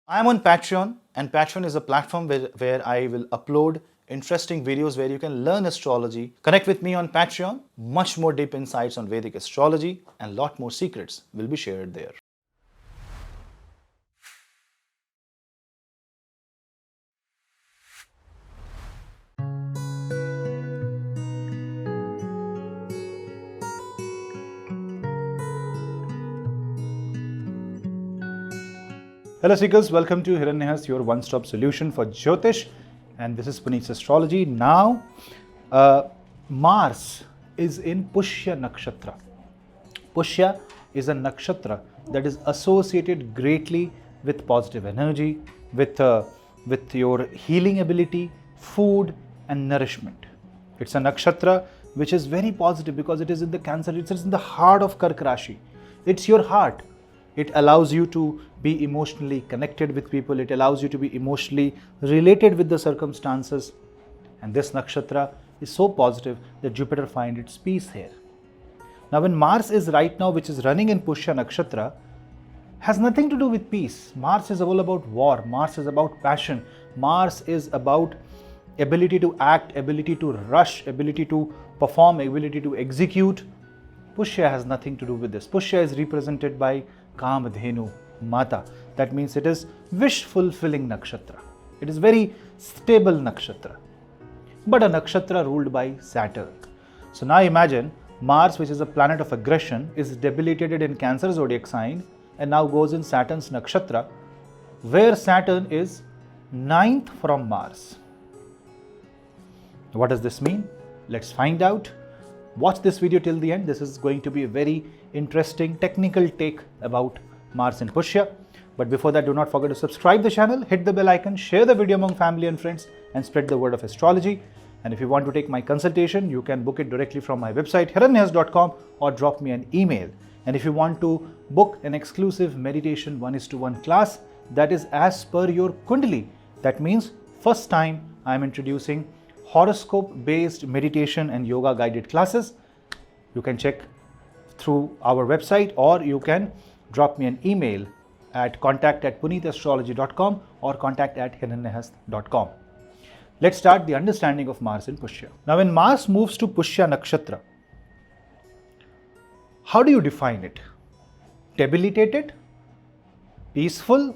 I am on Patreon, and Patreon is a platform where I will upload interesting videos where you can learn astrology. Connect with me on Patreon. Much more deep insights on Vedic astrology and lot more secrets will be shared there. Hello seekers, welcome to Hiranya, your one-stop solution for Jyotish, and this is Punneit's Astrology. Now, Mars is in Pushya Nakshatra. Pushya is a nakshatra that is associated greatly with positive energy, with your healing ability, food and nourishment. It's a nakshatra which is very positive because it is in the Cancer, it's in the heart of Kark Rashi. It's your heart. It allows you to be emotionally connected with people. It allows you to be emotionally related with the circumstances. And this nakshatra is so positive that Jupiter finds its peace here. Now when Mars is right now, which is running in Pushya Nakshatra, has nothing to do with peace. Mars is all about war. Mars is about passion. Mars is about ability to act, ability to rush, ability to perform, ability to execute. Pushya has nothing to do with this. Pushya is represented by Kamadhenu Mata. That means it is wish-fulfilling nakshatra. It is very stable nakshatra. But a nakshatra ruled by Saturn. So now imagine Mars, which is a planet of aggression, is debilitated in Cancer zodiac sign and now goes in Saturn's nakshatra, where Saturn is 9th from Mars. What does this mean? Let's find out. Watch this video till the end. This is going to be a very interesting technical take about Mars and Pushya. But before that, do not forget to subscribe the channel, hit the bell icon, share the video among family and friends, and spread the word of astrology. And if you want to take my consultation, you can book it directly from my website hiranyas.com or drop me an email. And if you want to book an exclusive meditation 1:1 class that is as per your Kundali, that means first time I am introducing horoscope based meditation and yoga guided classes. You can check through our website or you can drop me an email at contact@puneetastrology.com or contact@hiranyas.com. Let's start the understanding of Mars in Pushya. Now when Mars moves to Pushya Nakshatra, how do you define it? Debilitated? Peaceful?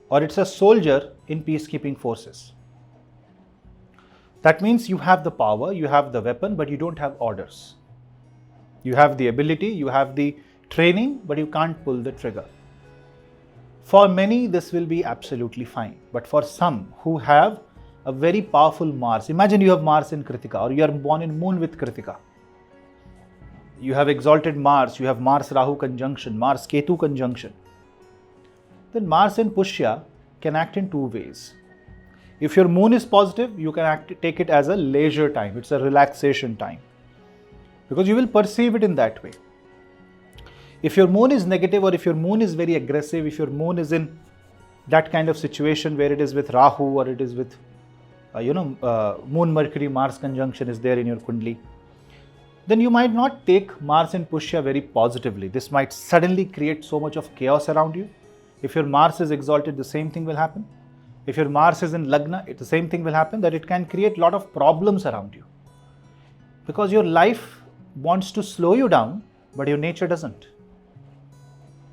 Or it's a soldier in peacekeeping forces? That means you have the power, you have the weapon, but you don't have orders. You have the ability, you have the training, but you can't pull the trigger. For many, this will be absolutely fine. But for some who have a very powerful Mars, imagine you have Mars in Kritika or you are born in moon with Kritika. You have exalted Mars, you have Mars Rahu conjunction, Mars Ketu conjunction. Then Mars in Pushya can act in two ways. If your moon is positive, you can take it as a leisure time. It's a relaxation time because you will perceive it in that way. If your moon is negative or if your moon is very aggressive, if your moon is in that kind of situation where it is with Rahu or it is with, moon Mercury Mars conjunction is there in your Kundali, then you might not take Mars in Pushya very positively. This might suddenly create so much of chaos around you. If your Mars is exalted, the same thing will happen. If your Mars is in Lagna, the same thing will happen, that it can create a lot of problems around you. Because your life wants to slow you down, but your nature doesn't.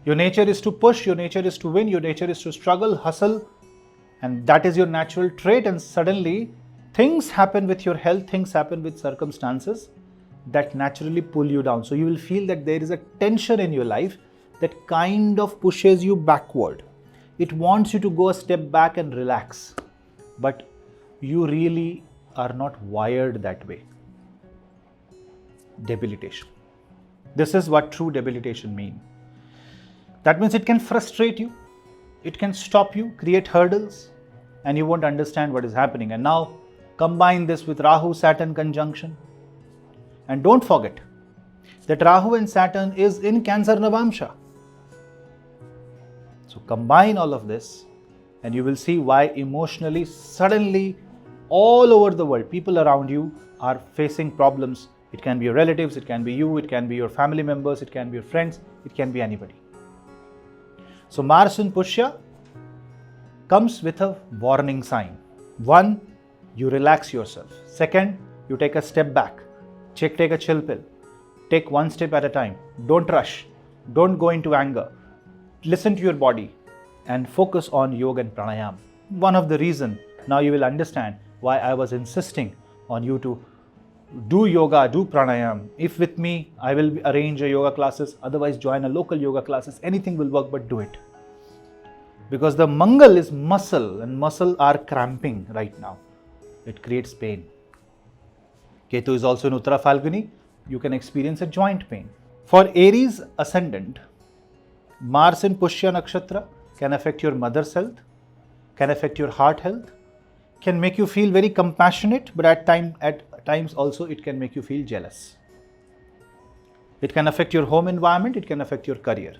Your nature is to push, your nature is to win, your nature is to struggle, hustle, and that is your natural trait. And suddenly things happen with your health, things happen with circumstances that naturally pull you down. So you will feel that there is a tension in your life that kind of pushes you backward. It wants you to go a step back and relax, but you really are not wired that way. Debilitation. This is what true debilitation means. That means it can frustrate you, it can stop you, create hurdles, and you won't understand what is happening. And now combine this with Rahu Saturn conjunction. And don't forget that Rahu and Saturn is in Cancer Navamsha. So combine all of this and you will see why emotionally, suddenly, all over the world, people around you are facing problems. It can be your relatives, it can be you, it can be your family members, it can be your friends, it can be anybody. So Mars in Pushya comes with a warning sign. One, you relax yourself. Second, you take a step back. Take a chill pill. Take one step at a time. Don't rush. Don't go into anger. Listen to your body and focus on yoga and pranayama. One of the reasons, now you will understand why I was insisting on you to do yoga, do pranayama. If with me, I will arrange a yoga classes. Otherwise, join a local yoga classes. Anything will work, but do it. Because the Mangal is muscle and muscle are cramping right now. It creates pain. Ketu is also in Uttara Falguni. You can experience a joint pain. For Aries ascendant, Mars in Pushya Nakshatra can affect your mother's health, can affect your heart health, can make you feel very compassionate, but at times also it can make you feel jealous. It can affect your home environment, it can affect your career.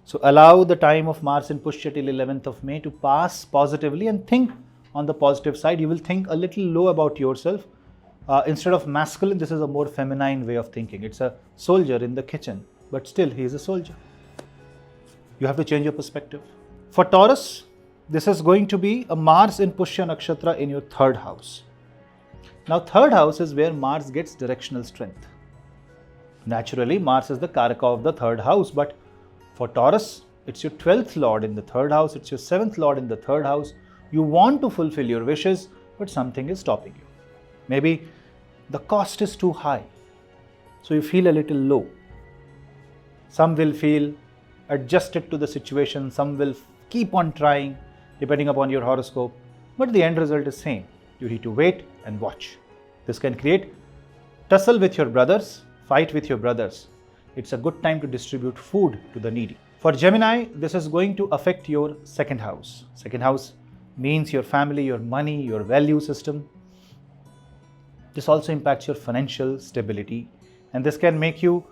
So allow the time of Mars in Pushya till 11th of May to pass positively and think on the positive side. You will think a little low about yourself. Instead of masculine, this is a more feminine way of thinking. It's a soldier in the kitchen, but still he is a soldier. You have to change your perspective. For Taurus, this is going to be a Mars in Pushya Nakshatra in your third house. Now, third house is where Mars gets directional strength. Naturally, Mars is the Karaka of the third house, but for Taurus, it's your 12th Lord in the third house, it's your 7th Lord in the third house. You want to fulfill your wishes, but something is stopping you. Maybe the cost is too high, so you feel a little low. Some will feel adjusted to the situation, some will keep on trying depending upon your horoscope, but the end result is same. You need to wait and watch. This can create tussle with your brothers, fight with your brothers. It's a good time to distribute food to the needy. For Gemini, this is going to affect your second house. Second house means your family, your money, your value system. This also impacts your financial stability, and this can make you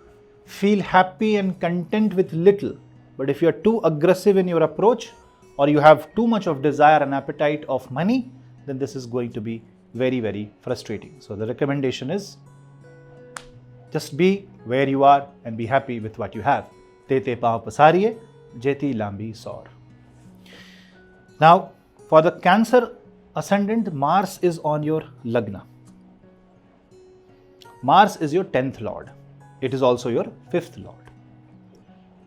feel happy and content with little. But if you are too aggressive in your approach, or you have too much of desire and appetite of money, then this is going to be very, very frustrating. So the recommendation is just be where you are and be happy with what you have. Tete paav pasariye, jeti lambi saur. Now, for the Cancer ascendant, Mars is on your Lagna. Mars is your 10th Lord. It is also your 5th Lord.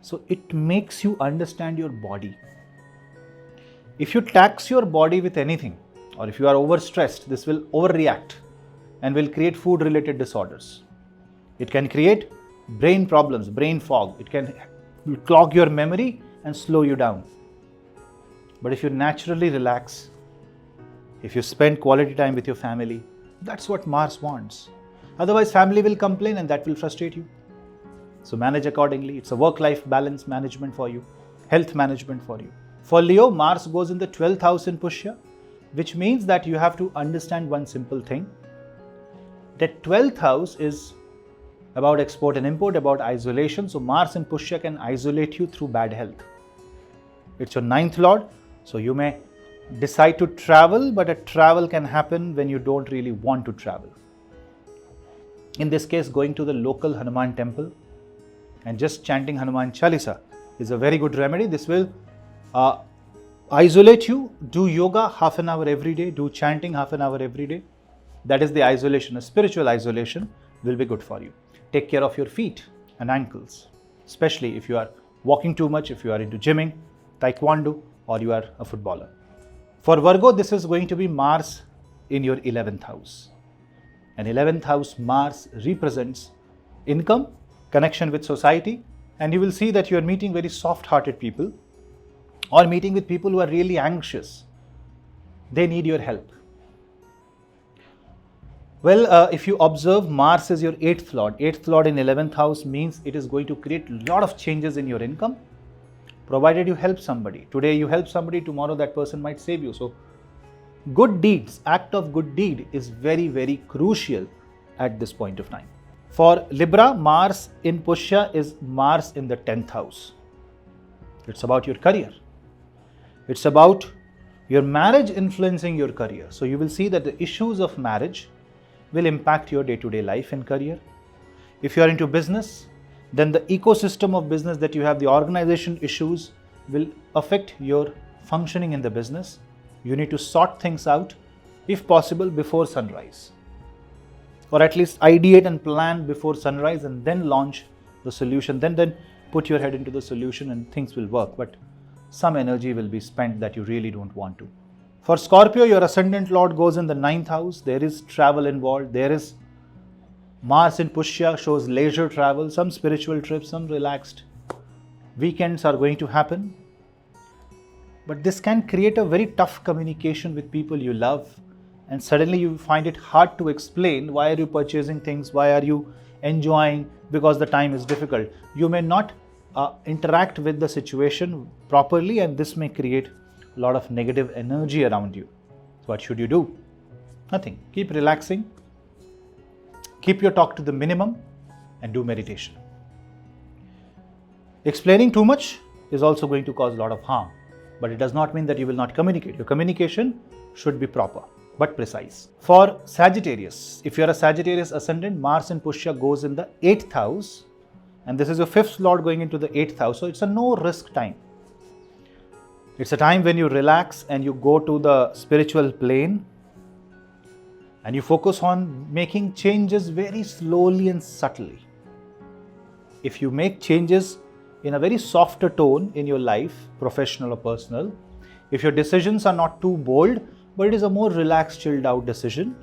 So it makes you understand your body. If you tax your body with anything, or if you are overstressed, this will overreact and will create food related disorders. It can create brain problems, brain fog. It can clog your memory and slow you down. But if you naturally relax, if you spend quality time with your family, that's what Mars wants. Otherwise, family will complain and that will frustrate you. So manage accordingly. It's a work-life balance management for you, health management for you. For Leo, Mars goes in the 12th house in Pushya, which means that you have to understand one simple thing. That 12th house is about export and import, about isolation. So Mars in Pushya can isolate you through bad health. It's your 9th Lord. So you may decide to travel, but a travel can happen when you don't really want to travel. In this case, going to the local Hanuman temple and just chanting Hanuman Chalisa is a very good remedy. This will isolate you. Do yoga half an hour every day. Do chanting half an hour every day. That is the isolation. A spiritual isolation will be good for you. Take care of your feet and ankles, especially if you are walking too much, if you are into gymming, taekwondo, or you are a footballer. For Virgo, this is going to be Mars in your 11th house. And 11th house Mars represents income, connection with society, and you will see that you are meeting very soft-hearted people or meeting with people who are really anxious. They need your help. Well, if you observe, Mars is your 8th Lord. 8th Lord in 11th house means it is going to create a lot of changes in your income, provided you help somebody. Today you help somebody, tomorrow that person might save you. So good deeds, act of good deed is very, very crucial at this point of time. For Libra, Mars in Pushya is Mars in the 10th house. It's about your career. It's about your marriage influencing your career. So you will see that the issues of marriage will impact your day-to-day life and career. If you are into business, then the ecosystem of business that you have, the organization issues will affect your functioning in the business. You need to sort things out, if possible, before sunrise. Or at least ideate and plan before sunrise and then launch the solution. Then put your head into the solution and things will work. But some energy will be spent that you really don't want to. For Scorpio, your ascendant lord goes in the 9th house. There is travel involved. There is Mars in Pushya, shows leisure travel, some spiritual trips, some relaxed weekends are going to happen. But this can create a very tough communication with people you love. And suddenly you find it hard to explain why are you purchasing things, why are you enjoying, because the time is difficult. You may not interact with the situation properly, and this may create a lot of negative energy around you. So what should you do? Nothing. Keep relaxing. Keep your talk to the minimum and do meditation. Explaining too much is also going to cause a lot of harm, but it does not mean that you will not communicate. Your communication should be proper but precise. For Sagittarius, if you are a Sagittarius ascendant, Mars in Pushya goes in the 8th house, and this is your 5th lord going into the 8th house, so it's a no risk time. It's a time when you relax and you go to the spiritual plane and you focus on making changes very slowly and subtly. If you make changes in a very softer tone in your life, professional or personal, if your decisions are not too bold, but it is a more relaxed, chilled out decision,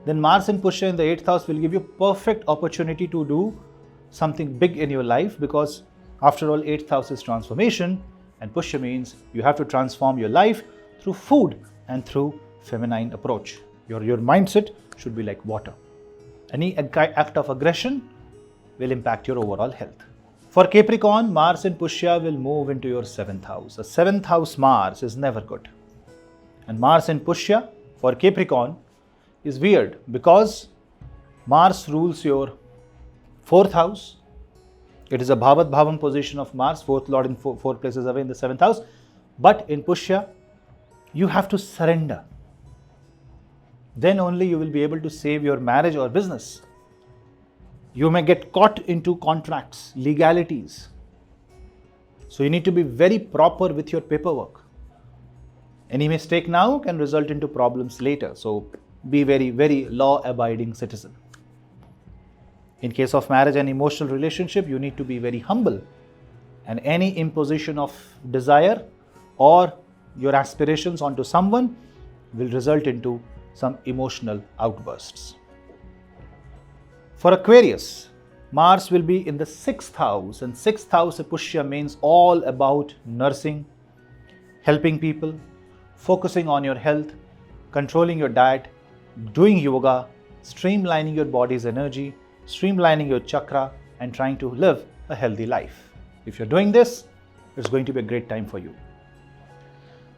then Mars in Pushya in the 8th house will give you perfect opportunity to do something big in your life, because after all, 8th house is transformation, and Pushya means you have to transform your life through food and through feminine approach. Your mindset should be like water. Any act of aggression will impact your overall health. For Capricorn, Mars in Pushya will move into your 7th house. A 7th house Mars is never good. And Mars in Pushya for Capricorn is weird because Mars rules your 4th house. It is a Bhavat Bhavam position of Mars, 4th lord in 4 places away in the 7th house. But in Pushya, you have to surrender. Then only you will be able to save your marriage or business. You may get caught into contracts, legalities. So you need to be very proper with your paperwork. Any mistake now can result into problems later. So be very, very law-abiding citizen. In case of marriage and emotional relationship, you need to be very humble. And any imposition of desire or your aspirations onto someone will result into some emotional outbursts. For Aquarius, Mars will be in the 6th house, and 6th house of Pushya means all about nursing, helping people, focusing on your health, controlling your diet, doing yoga, streamlining your body's energy, streamlining your chakra, and trying to live a healthy life. If you're doing this, it's going to be a great time for you.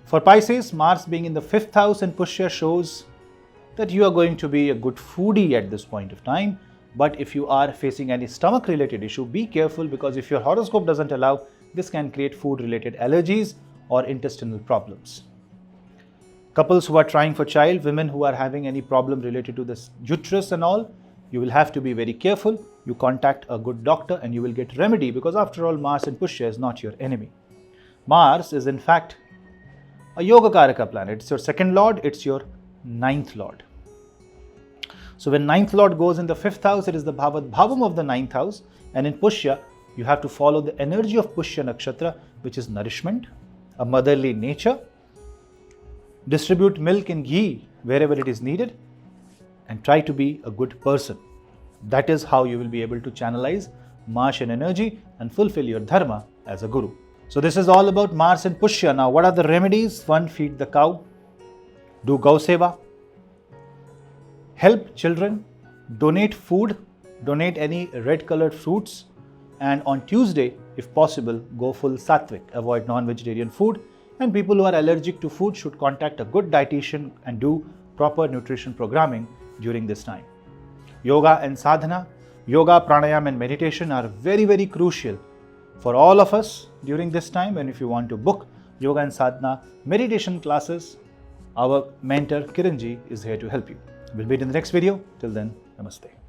For Pisces, Mars being in the 5th house in Pushya shows that you are going to be a good foodie at this point of time. But if you are facing any stomach related issue, be careful, because if your horoscope doesn't allow, this can create food related allergies or intestinal problems. Couples who are trying for child, women who are having any problem related to this uterus and all, you will have to be very careful. You contact a good doctor and you will get remedy, because after all, Mars in Pushya is not your enemy. Mars is in fact a Yoga Karaka planet. It's your 2nd lord, it's your 9th lord. So when 9th lord goes in the 5th house, it is the Bhavat Bhavam of the 9th house. And in Pushya, you have to follow the energy of Pushya Nakshatra, which is nourishment, a motherly nature. Distribute milk and ghee wherever it is needed, and try to be a good person. That is how you will be able to channelize Martian energy and fulfill your dharma as a guru. So this is all about Mars and Pushya. Now what are the remedies? 1. Feed the cow. Do Gau Seva. Help children. Donate food. Donate any red colored fruits. And on Tuesday, if possible, go full Sattvic. Avoid non-vegetarian food. And people who are allergic to food should contact a good dietitian and do proper nutrition programming during this time. Yoga and sadhana, yoga, pranayama and meditation are very, very crucial for all of us during this time. And if you want to book yoga and sadhana meditation classes, our mentor Kiranji is here to help you. We'll meet in the next video. Till then, namaste.